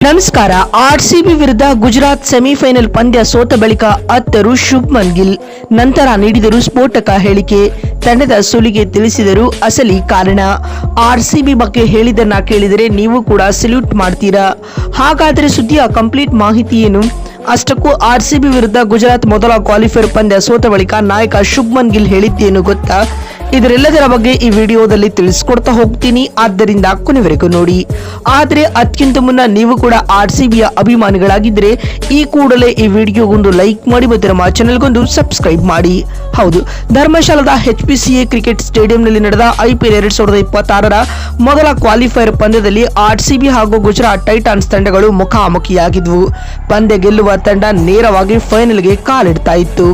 ನಮಸ್ಕಾರ. ಆರ್ಸಿಬಿ ವಿರುದ್ಧ ಗುಜರಾತ್ ಸೆಮಿಫೈನಲ್ ಪಂದ್ಯ ಸೋತ ಬಳಿಕ ಅತ್ತರು ಶುಭ್ಮನ್ ಗಿಲ್ ನಂತರ ನೀಡಿದರು ಸ್ಫೋಟಕ ಹೇಳಿಕೆ. ತಂಡದ ಸೋಲಿಗೆ ತಿಳಿಸಿದರು ಅಸಲಿ ಕಾರಣ. ಆರ್ಸಿಬಿ ಬಗ್ಗೆ ಹೇಳಿದ್ದನ್ನ ಕೇಳಿದರೆ ನೀವು ಕೂಡ ಸಲ್ಯೂಟ್ ಮಾಡ್ತೀರಾ. ಹಾಗಾದರೆ ಸುದ್ದಿಯ ಕಂಪ್ಲೀಟ್ ಮಾಹಿತಿ ಏನು? ಅಷ್ಟಕ್ಕೂ ಆರ್ಸಿಬಿ ವಿರುದ್ಧ ಗುಜರಾತ್ ಮೊದಲ ಕ್ವಾಲಿಫೈರ್ ಪಂದ್ಯ ಸೋತ ಬಳಿಕ ನಾಯಕ ಶುಭ್ಮನ್ ಗಿಲ್ ಹೇಳಿದ್ದೇನು ಗೊತ್ತಾ? ಇದರೆಲ್ಲದರ ಬಗ್ಗೆ ಈ ವಿಡಿಯೋದಲ್ಲಿ ತಿಳಿಸ್ಕೊಡ್ತಾ ಹೋಗ್ತೀನಿ, ಆದ್ದರಿಂದ ಕೊನೆವರೆಗೂ ನೋಡಿ. ಆದರೆ ಅದಕ್ಕಿಂತ ಮುನ್ನ ನೀವು ಕೂಡ ಆರ್ಸಿಬಿಯ ಅಭಿಮಾನಿಗಳಾಗಿದ್ದರೆ ಈ ಕೂಡಲೇ ಈ ವಿಡಿಯೋಗೊಂದು ಲೈಕ್ ಮಾಡಿ ಮತ್ತು ನಮ್ಮ ಚಾನೆಲ್ಗೊಂದು ಸಬ್ಸ್ಕ್ರೈಬ್ ಮಾಡಿ. ಹೌದು, ಧರ್ಮಶಾಲಾದ HPCA ಕ್ರಿಕೆಟ್ ಸ್ಟೇಡಿಯಂನಲ್ಲಿ ನಡೆದ IPL 2026ರ ಮೊದಲ ಕ್ವಾಲಿಫೈರ್ ಪಂದ್ಯದಲ್ಲಿ ಆರ್ಸಿಬಿ ಹಾಗೂ ಗುಜರಾತ್ ಟೈಟಾನ್ಸ್ ತಂಡಗಳು ಮುಖಾಮುಖಿಯಾಗಿದ್ವು. ಪಂದ್ಯ ಗೆಲ್ಲುವ ತಂಡ ನೇರವಾಗಿ ಫೈನಲ್ಗೆ ಕಾಲಿಡ್ತಾ ಇತ್ತು.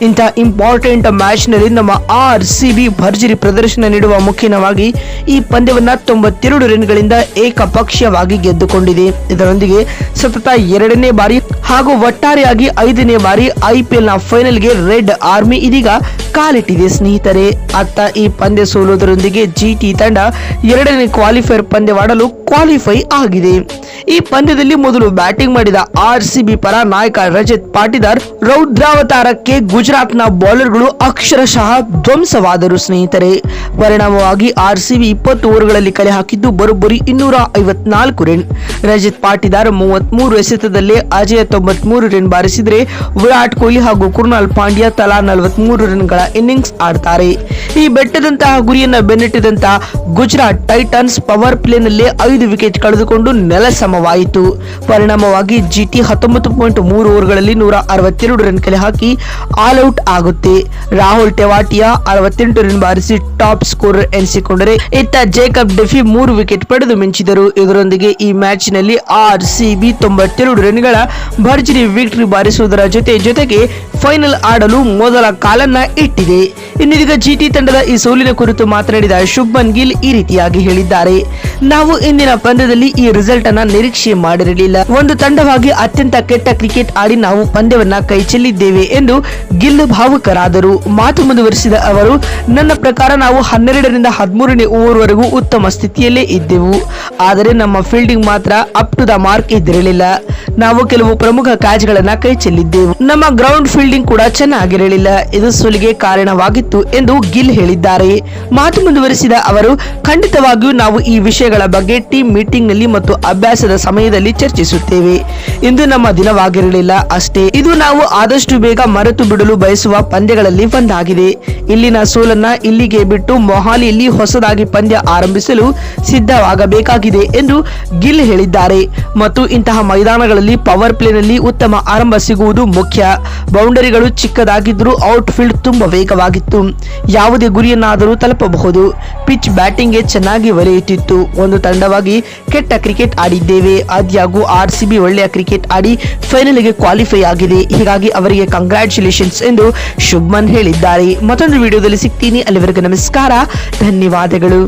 ಇಂಥ ಇಂಪಾರ್ಟೆಂಟ್ ಮ್ಯಾಚ್ನಲ್ಲಿ ನಮ್ಮ ಆರ್ಸಿಬಿ ಭರ್ಜರಿ ಪ್ರದರ್ಶನ ನೀಡುವ ಮುಖೇನವಾಗಿ ಈ ಪಂದ್ಯವನ್ನ 92 ರನ್ಗಳಿಂದ ಏಕಪಕ್ಷೀಯವಾಗಿ ಗೆದ್ದುಕೊಂಡಿದೆ. ಇದರೊಂದಿಗೆ ಸತತ 2ನೇ ಬಾರಿ ಹಾಗೂ ಒಟ್ಟಾರೆಯಾಗಿ 5ನೇ ಬಾರಿ IPL ನ ಫೈನಲ್ಗೆ ರೆಡ್ ಆರ್ಮಿ ಇದೀಗ ಕಾಲಿಟ್ಟಿದೆ ಸ್ನೇಹಿತರೆ. ಅತ್ತ ಈ ಪಂದ್ಯ ಸೋಲುವುದರೊಂದಿಗೆ GT ತಂಡ 2ನೇ ಕ್ವಾಲಿಫೈರ್ ಪಂದ್ಯವಾಡಲು ಕ್ವಾಲಿಫೈ ಆಗಿದೆ. ಈ ಪಂದ್ಯದಲ್ಲಿ ಮೊದಲು ಬ್ಯಾಟಿಂಗ್ ಮಾಡಿದ ಆರ್ಸಿಬಿ ಪರ ನಾಯಕ ರಜತ್ ಪಾಟಿದಾರ್ ರೌದ್ರಾವತಾರಕ್ಕೆ ಗುಜರಾತ್ನ ಬೌಲರ್ಗಳು ಅಕ್ಷರಶಃ ಧ್ವಂಸವಾದರು ಸ್ನೇಹಿತರೆ. ಪರಿಣಾಮವಾಗಿ ಆರ್ಸಿಬಿ 20 ಓವರ್ಗಳಲ್ಲಿ ಕಲೆ ಹಾಕಿದ್ದು ಬರೋಬ್ಬರಿ 254 ರನ್. ರಜತ್ ಪಾಟಿದಾರ್ 33 ಎಸೆತದಲ್ಲೇ ಅಜಯ 93 ರನ್ ಬಾರಿಸಿದರೆ ವಿರಾಟ್ ಕೊಹ್ಲಿ ಹಾಗೂ ಕೃಣಾಲ್ ಪಾಂಡ್ಯ ತಲಾ 43 ರನ್ಗಳ ಇನ್ನಿಂಗ್ಸ್ ಆಡ್ತಾರೆ. ಈ ಬೆಟ್ಟದಂತಹ ಗುರಿಯನ್ನ ಬೆನ್ನಟ್ಟಿದಂತಹ ಗುಜರಾತ್ ಟೈಟನ್ಸ್ ಪವರ್ ಪ್ಲೇನಲ್ಲೇ 5 ವಿಕೆಟ್ ಕಳೆದುಕೊಂಡು ನೆಲಸಮವಾಯಿತು. ಪರಿಣಾಮವಾಗಿ GT 19.3 ಓವರ್ಗಳಲ್ಲಿ 162 ರನ್ ಕಲೆ ಹಾಕಿ ಆಲ್ ಔಟ್ ಆಗುತ್ತೆ. ರಾಹುಲ್ ಟೆವಾಟಿಯಾ 68 ರನ್ ಬಾರಿಸಿ ಟಾಪ್ ಸ್ಕೋರರ್ ಎನಿಸಿಕೊಂಡರೆ ಇತ್ತ ಜೇಕಬ್ ಡೆಫಿ 3 ವಿಕೆಟ್ ಪಡೆದು ಮಿಂಚಿದರು. ಇದರೊಂದಿಗೆ ಈ ಮ್ಯಾಚ್ ನಲ್ಲಿ ಆರ್ಸಿಬಿ 92 ರನ್ಗಳ ಭರ್ಜರಿ ವಿಕ್ಟರಿ ಬಾರಿಸುವುದರ ಜೊತೆಗೆ ಫೈನಲ್ ಆಡಲು ಮೊದಲ ಕಾಲನ್ನ ಇಟ್ಟಿದೆ. ಇನ್ನೀಗ GT ತಂಡದ ಈ ಸೋಲಿನ ಕುರಿತು ಮಾತನಾಡಿದ ಶುಭ್ಮನ್ ಗಿಲ್ ಈ ರೀತಿಯಾಗಿ ಹೇಳಿದ್ದಾರೆ. ನಾವು ಇಂದಿನ ಪಂದ್ಯದಲ್ಲಿ ಈ ರಿಸಲ್ಟ್ ಅನ್ನ ನಿರೀಕ್ಷೆ ಮಾಡಿರಲಿಲ್ಲ. ಒಂದು ತಂಡವಾಗಿ ಅತ್ಯಂತ ಕೆಟ್ಟ ಕ್ರಿಕೆಟ್ ಆಡಿ ನಾವು ಪಂದ್ಯವನ್ನ ಕೈ ಚೆಲ್ಲಿದ್ದೇವೆ ಎಂದು ಗಿಲ್ ಭಾವುಕರಾದರು. ಮಾತು ಮುಂದುವರಿಸಿದ ಅವರು, ನನ್ನ ಪ್ರಕಾರ ನಾವು 12ರಿಂದ 13ನೇ ಓವರ್ ವರೆಗೂ ಉತ್ತಮ ಸ್ಥಿತಿಯಲ್ಲೇ ಇದ್ದೆವು. ಆದರೆ ನಮ್ಮ ಫೀಲ್ಡಿಂಗ್ ಮಾತ್ರ ಅಪ್ ಟು ದ ಮಾರ್ಕ್ ಇದ್ದಿರಲಿಲ್ಲ. ನಾವು ಕೆಲವು ಪ್ರಮುಖ ಕ್ಯಾಚ್ ಗಳನ್ನ ಕೈ ಚೆಲ್ಲಿದ್ದೆವು. ನಮ್ಮ ಗ್ರೌಂಡ್ ಫೀಲ್ಡಿಂಗ್ ಕೂಡ ಚೆನ್ನಾಗಿರಲಿಲ್ಲ. ಇದು ಸೋಲಿಗೆ ಕಾರಣವಾಗಿತ್ತು ಎಂದು ಗಿಲ್ ಹೇಳಿದ್ದಾರೆ. ಮಾತು ಮುಂದುವರಿಸಿದ ಅವರು, ಖಂಡಿತವಾಗಿಯೂ ನಾವು ಈ ವಿಷಯಗಳ ಬಗ್ಗೆ ಟೀಮ್ ಮೀಟಿಂಗ್ ನಲ್ಲಿ ಮತ್ತು ಅಭ್ಯಾಸದ ಸಮಯದಲ್ಲಿ ಚರ್ಚಿಸುತ್ತೇವೆ. ಇಂದು ನಮ್ಮ ದಿನವಾಗಿರಲಿಲ್ಲ ಅಷ್ಟೇ. ಇದು ನಾವು ಆದಷ್ಟು ಬೇಗ ಮರೆತು ಬಿಡಲು ಬಯಸುವ ಪಂದ್ಯಗಳಲ್ಲಿ ಒಂದಾಗಿದೆ. ಇಲ್ಲಿನ ಸೋಲನ್ನ ಇಲ್ಲಿಗೆ ಬಿಟ್ಟು ಮೊಹಾಲಿಯಲ್ಲಿ ಹೊಸದಾಗಿ ಪಂದ್ಯ ಆರಂಭಿಸಲು ಸಿದ್ಧವಾಗಬೇಕಾಗಿದೆ ಎಂದು ಗಿಲ್ ಹೇಳಿದ್ದಾರೆ. ಮತ್ತು ಇಂತಹ ಮೈದಾನಗಳಲ್ಲಿ ಪವರ್ ಪ್ಲೇನಲ್ಲಿ ಉತ್ತಮ ಆರಂಭ ಸಿಗುವುದು ಮುಖ್ಯ. ಬೌಂಡರಿಗಳು ಚಿಕ್ಕದಾಗಿದ್ದರೂ ಔಟ್ ಫೀಲ್ಡ್ ತುಂಬಾ ವೇಗವಾಗಿತ್ತು. ಯಾವುದೇ ಗುರಿಯನ್ನಾದರೂ ತಲುಪಬಹುದು. ಪಿಚ್ ಬ್ಯಾಟಿಂಗ್ಗೆ ಚೆನ್ನಾಗಿ ಒಲೆಯಿಟ್ಟಿತ್ತು. ಒಂದು ತಂಡವಾಗಿ ಕೆಟ್ಟ ಕ್ರಿಕೆಟ್ ಆಡಿದ್ದೇವೆ. ಆದ್ಯಾಗೂ ಆರ್ಸಿಬಿ ಒಳ್ಳೆಯ ಕ್ರಿಕೆಟ್ ಆಡಿ ಫೈನಲ್ಗೆ ಕ್ವಾಲಿಫೈ ಆಗಿದೆ. ಹೀಗಾಗಿ ಅವರಿಗೆ ಕಂಗ್ರಾಚ್ಯುಲೇಷನ್ಸ್ ಎಂದು ಶುಭ್ಮನ್ ಹೇಳಿದ್ದಾರೆ. ಮತ್ತೊಂದು ವಿಡಿಯೋದಲ್ಲಿ ಸಿಗ್ತೀನಿ. ಅಲ್ಲಿವರೆಗೂ ನಮಸ್ಕಾರ, ಧನ್ಯವಾದಗಳು.